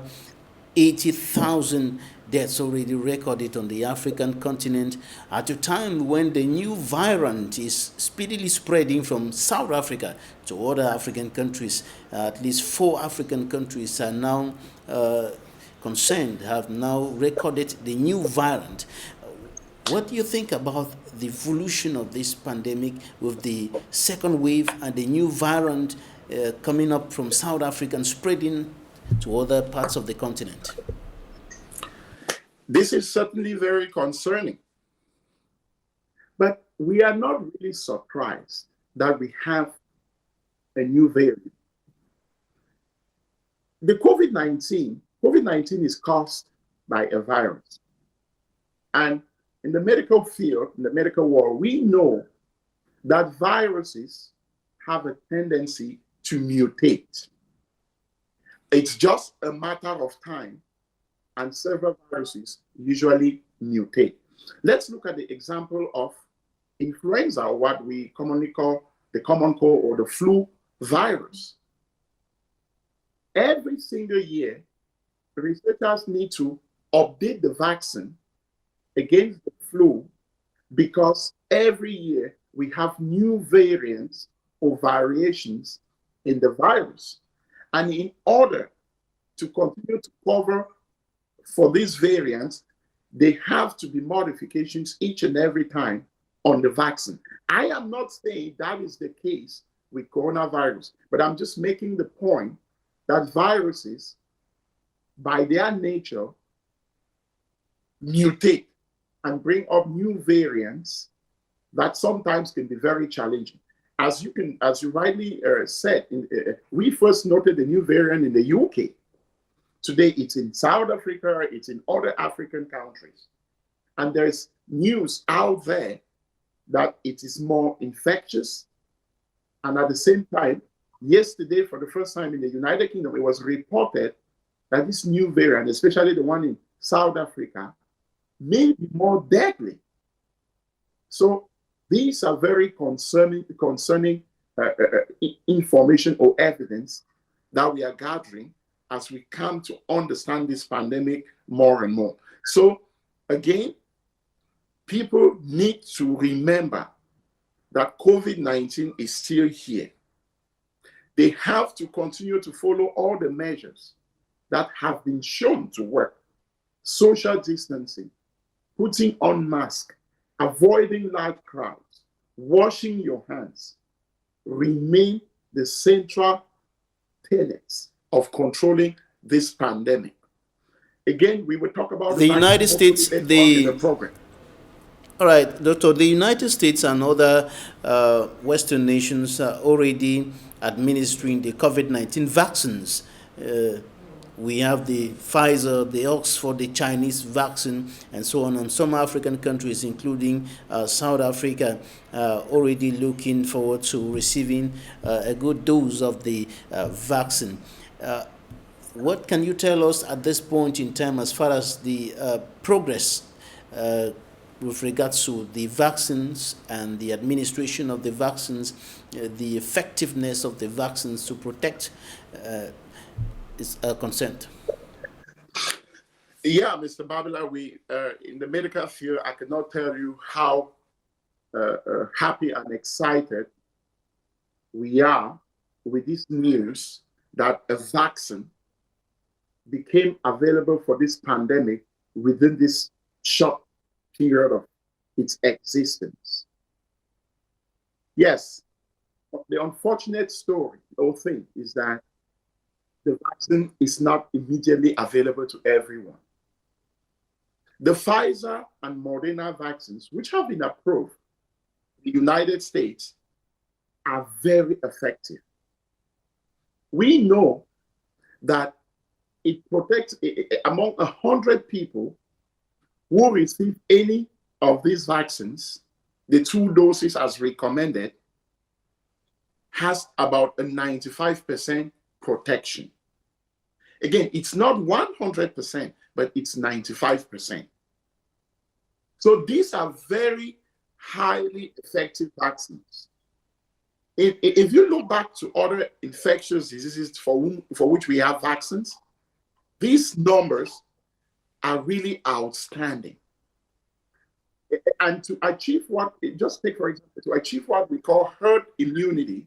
80,000 deaths already recorded on the African continent at a time when the new variant is speedily spreading from South Africa to other African countries. At least 4 African countries are now concerned, have now recorded the new variant. What do you think about the evolution of this pandemic with the second wave and the new variant coming up from South Africa and spreading to other parts of the continent? This is certainly very concerning. But we are not really surprised that we have a new variant. The COVID-19 is caused by a virus. And in the medical field, in the medical world, we know that viruses have a tendency to mutate. It's just a matter of time, and several viruses usually mutate. Let's look at the example of influenza, or what we commonly call the common cold or the flu virus. Every single year, researchers need to update the vaccine against the flu because every year we have new variants or variations in the virus. And in order to continue to cover for these variants, they have to be modifications each and every time on the vaccine. I am not saying that is the case with coronavirus, but I'm just making the point that viruses, by their nature, mutate and bring up new variants that sometimes can be very challenging. As you rightly said, we first noted the new variant in the UK. Today, it's in South Africa, it's in other African countries. And there's news out there that it is more infectious. And at the same time, yesterday, for the first time in the United Kingdom, it was reported that this new variant, especially the one in South Africa, may be more deadly. So these are very concerning information or evidence that we are gathering as we come to understand this pandemic more and more. So again, people need to remember that COVID-19 is still here. They have to continue to follow all the measures that have been shown to work. Social distancing, putting on masks, avoiding large crowds, washing your hands, remain the central tenets of controlling this pandemic. Again, we will talk about the United States, the program. All right, Doctor, the United States and other Western nations are already administering the COVID-19 vaccines. We have the Pfizer, the Oxford, the Chinese vaccine, and so on. And some African countries, including South Africa, already looking forward to receiving a good dose of the vaccine. What can you tell us at this point in time as far as the progress with regards to the vaccines and the administration of the vaccines, the effectiveness of the vaccines to protect is concerned? Yeah, Mr. Babila, we in the medical field, I cannot tell you how happy and excited we are with this news that a vaccine became available for this pandemic within this short period of its existence. Yes, the unfortunate story or thing is that the vaccine is not immediately available to everyone. The Pfizer and Moderna vaccines, which have been approved in the United States, are very effective. We know that it protects among 100 people who receive any of these vaccines, the 2 doses as recommended, has about a 95% protection. Again, it's not 100%, but it's 95%. So these are very highly effective vaccines. If you look back to other infectious diseases for which we have vaccines, these numbers are really outstanding. And to achieve what, just take for example, to achieve what we call herd immunity,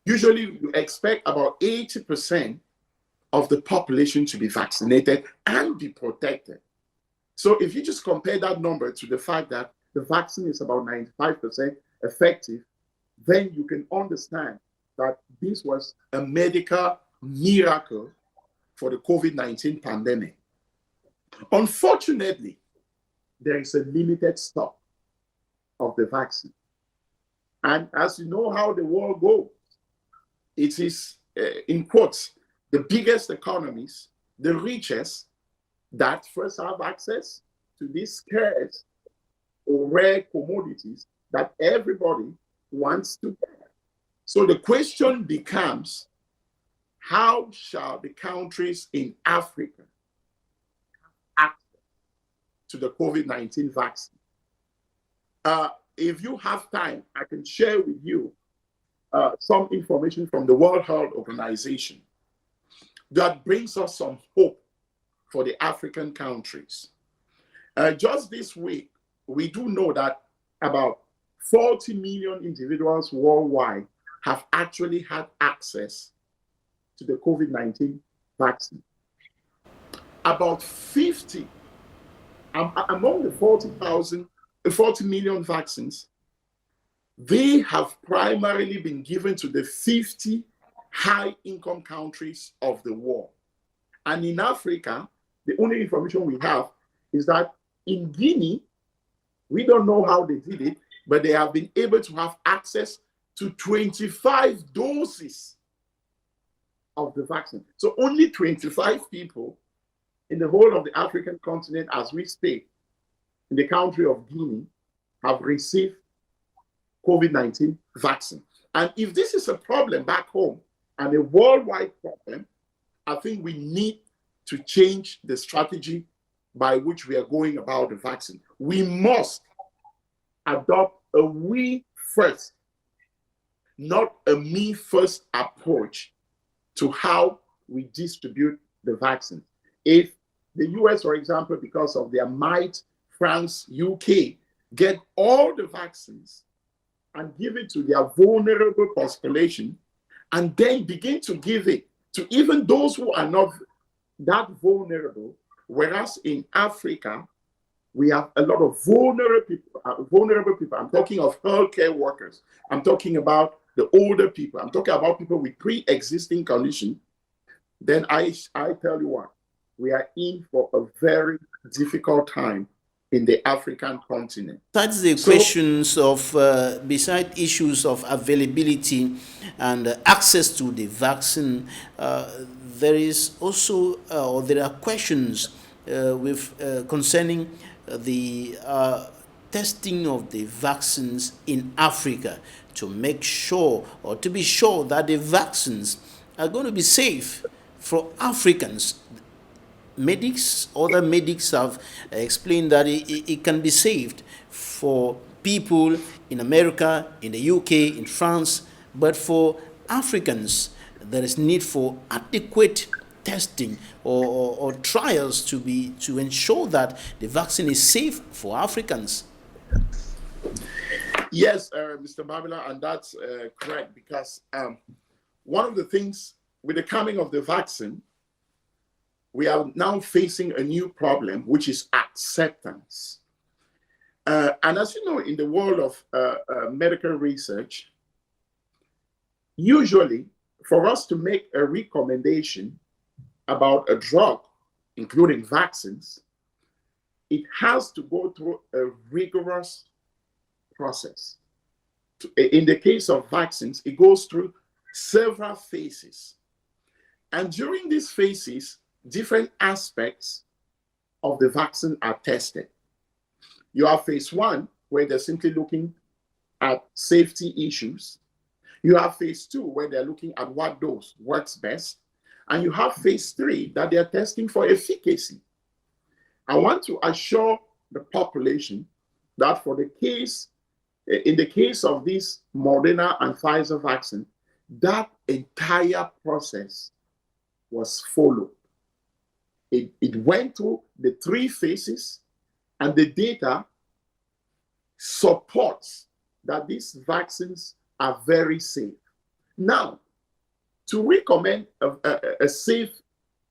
usually you expect about 80% of the population to be vaccinated and be protected. So if you just compare that number to the fact that the vaccine is about 95% effective, then you can understand that this was a medical miracle for the COVID-19 pandemic. Unfortunately, there is a limited stock of the vaccine. And as you know how the world goes, it is, in quotes, the biggest economies, the richest, that first have access to these scarce or rare commodities that everybody wants to get. So the question becomes, how shall the countries in Africa access to the COVID-19 vaccine? If you have time, I can share with you some information from the World Health Organization that brings us some hope for the African countries. Just this week, we do know that about 40 million individuals worldwide have actually had access to the COVID-19 vaccine. About 50 among the 40 million vaccines, they have primarily been given to the 50 high-income countries of the world. And in Africa, the only information we have is that in Guinea, we don't know how they did it, but they have been able to have access to 25 doses of the vaccine. So only 25 people in the whole of the African continent, as we speak, in the country of Guinea, have received COVID-19 vaccine. And if this is a problem back home and a worldwide problem, I think we need to change the strategy by which we are going about the vaccine. We must adopt a we first, not a me first approach to how we distribute the vaccine. If the US, for example, because of their might, France, UK, get all the vaccines and give it to their vulnerable population, and then begin to give it to even those who are not that vulnerable, whereas in Africa, we have a lot of vulnerable people. I'm talking of healthcare workers. I'm talking about the older people. I'm talking about people with pre-existing condition. Then I tell you what, we are in for a very difficult time in the African continent. Besides the questions of, beside issues of availability and access to the vaccine, there is also, or there are questions concerning the testing of the vaccines in Africa to make sure, or to be sure that the vaccines are going to be safe for Africans. Other medics have explained that it can be saved for people in America, in the UK, in France, but for Africans, there is need for adequate testing or trials to ensure that the vaccine is safe for Africans. Yes, Mr. Babila, and that's correct, because one of the things with the coming of the vaccine, we are now facing a new problem, which is acceptance. And as you know, in the world of medical research, usually for us to make a recommendation about a drug, including vaccines, it has to go through a rigorous process. In the case of vaccines, it goes through several phases. And during these phases, different aspects of the vaccine are tested. You have phase 1, where they're simply looking at safety issues. You have phase 2, where they're looking at what dose works best. And you have phase 3, that they're testing for efficacy. I want to assure the population that in the case of this Moderna and Pfizer vaccine, that entire process was followed. It went through the 3 phases, and the data supports that these vaccines are very safe. Now, to recommend a safe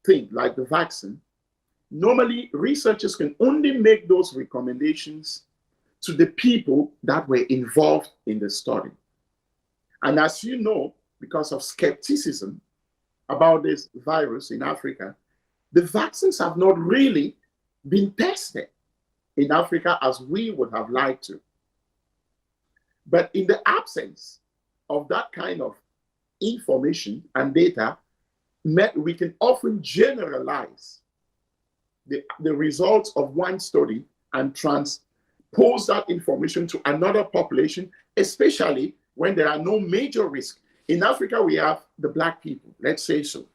thing like the vaccine, normally researchers can only make those recommendations to the people that were involved in the study. And as you know, because of skepticism about this virus in Africa, the vaccines have not really been tested in Africa as we would have liked to. But in the absence of that kind of information and data, we can often generalize the results of one study and transpose that information to another population, especially when there are no major risks. In Africa, we have the Black people, let's say so.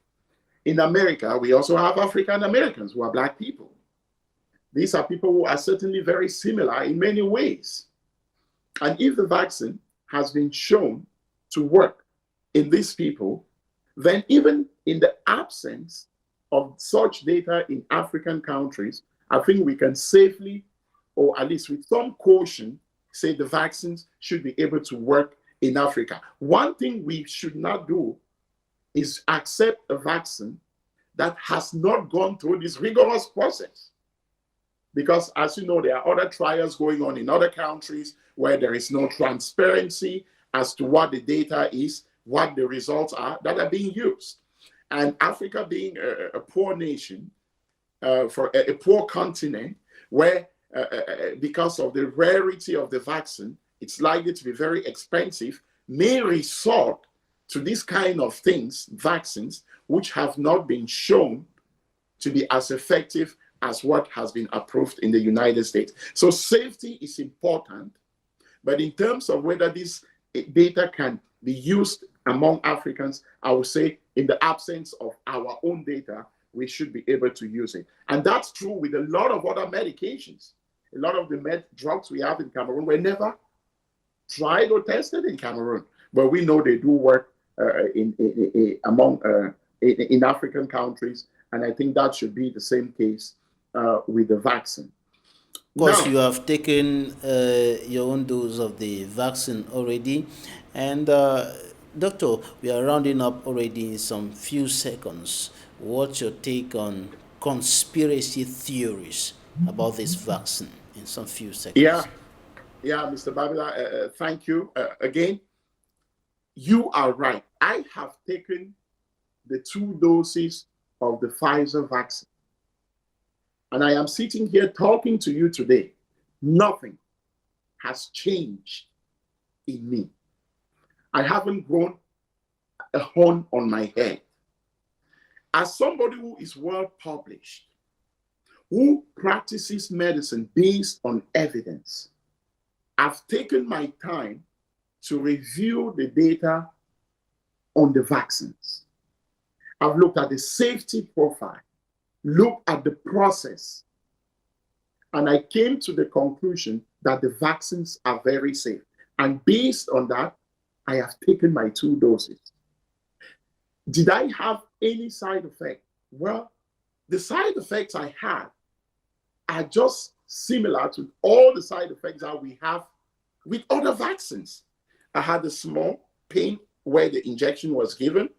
In America, we also have African Americans who are Black people. These are people who are certainly very similar in many ways. And if the vaccine has been shown to work in these people, then even in the absence of such data in African countries, I think we can safely, or at least with some caution, say the vaccines should be able to work in Africa. One thing we should not do is accept a vaccine that has not gone through this rigorous process. Because as you know, there are other trials going on in other countries where there is no transparency as to what the data is, what the results are that are being used. And Africa being a poor nation, for a poor continent, where because of the rarity of the vaccine, it's likely to be very expensive, may resort to this kind of things, vaccines, which have not been shown to be as effective as what has been approved in the United States. So safety is important, but in terms of whether this data can be used among Africans, I would say in the absence of our own data, we should be able to use it. And that's true with a lot of other medications. A lot of the drugs we have in Cameroon were never tried or tested in Cameroon, but we know they do work in African countries, and I think that should be the same case with the vaccine. Of course, you have taken your own dose of the vaccine already, and Doctor, we are rounding up already in some few seconds. What's your take on conspiracy theories about this vaccine in some few seconds? Yeah, Mr. Babila, thank you. Again, you are right. I have taken the 2 doses of the Pfizer vaccine. And I am sitting here talking to you today. Nothing has changed in me. I haven't grown a horn on my head. As somebody who is well published, who practices medicine based on evidence, I've taken my time to review the data on the vaccines. I've looked at the safety profile, looked at the process, and I came to the conclusion that the vaccines are very safe. And based on that, I have taken my 2 doses. Did I have any side effect? Well, the side effects I had are just similar to all the side effects that we have with other vaccines. I had a small pain where the injection was given.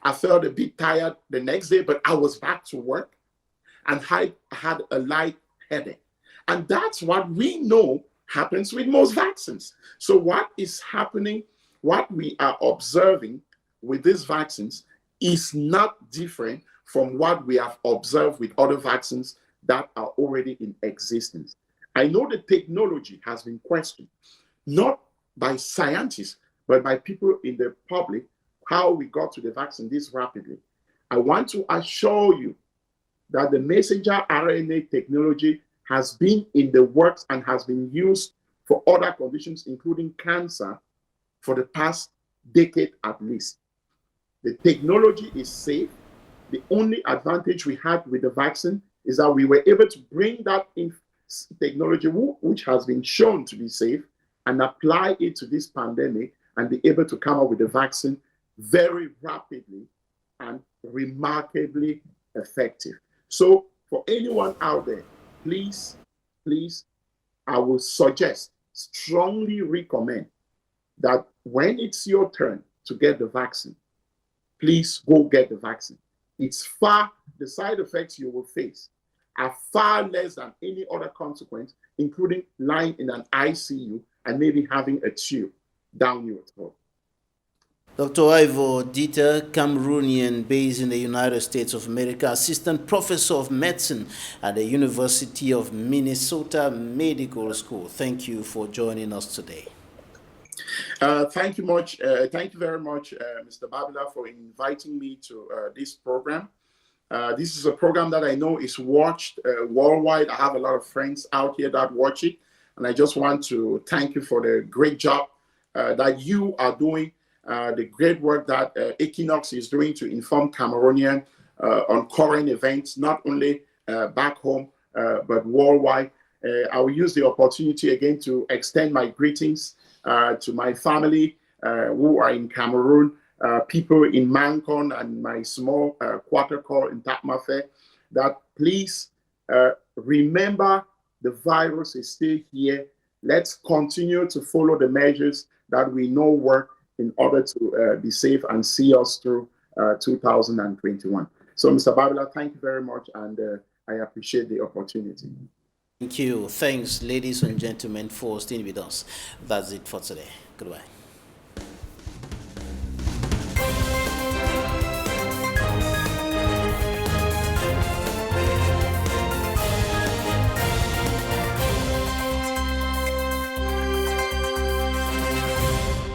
I felt a bit tired the next day, but I was back to work, and I had a light headache. And that's what we know happens with most vaccines. So what is happening, what we are observing with these vaccines is not different from what we have observed with other vaccines that are already in existence. I know the technology has been questioned, not by scientists, but by people in the public, how we got to the vaccine this rapidly. I want to assure you that the messenger RNA technology has been in the works and has been used for other conditions, including cancer, for the past decade at least. The technology is safe. The only advantage we had with the vaccine is that we were able to bring that technology which has been shown to be safe and apply it to this pandemic and be able to come up with a vaccine very rapidly and remarkably effective. So for anyone out there, please, I will strongly recommend that when it's your turn to get the vaccine, please go get the vaccine. The side effects you will face are far less than any other consequence, including lying in an ICU and maybe having a tube down your throat. Dr. Ivo DITAH, Cameroonian based in the United States of America, Assistant Professor of Medicine at the University of Minnesota Medical School. Thank you for joining us today. Thank you very much, Mr. Babila, for inviting me to this program. This is a program that I know is watched worldwide. I have a lot of friends out here that watch it, and I just want to thank you for the great job that you are doing, the great work that Equinoxe is doing to inform Cameroonians on current events, not only back home, but worldwide. I will use the opportunity again to extend my greetings to my family who are in Cameroon, people in Mancon and my small quarter call in Takmafe, that please remember the virus is still here. Let's continue to follow the measures that we know work in order to be safe and see us through 2021. So, Mr. Babila, thank you very much, and I appreciate the opportunity. Thank you. Thanks, ladies and gentlemen, for staying with us. That's it for today. Goodbye.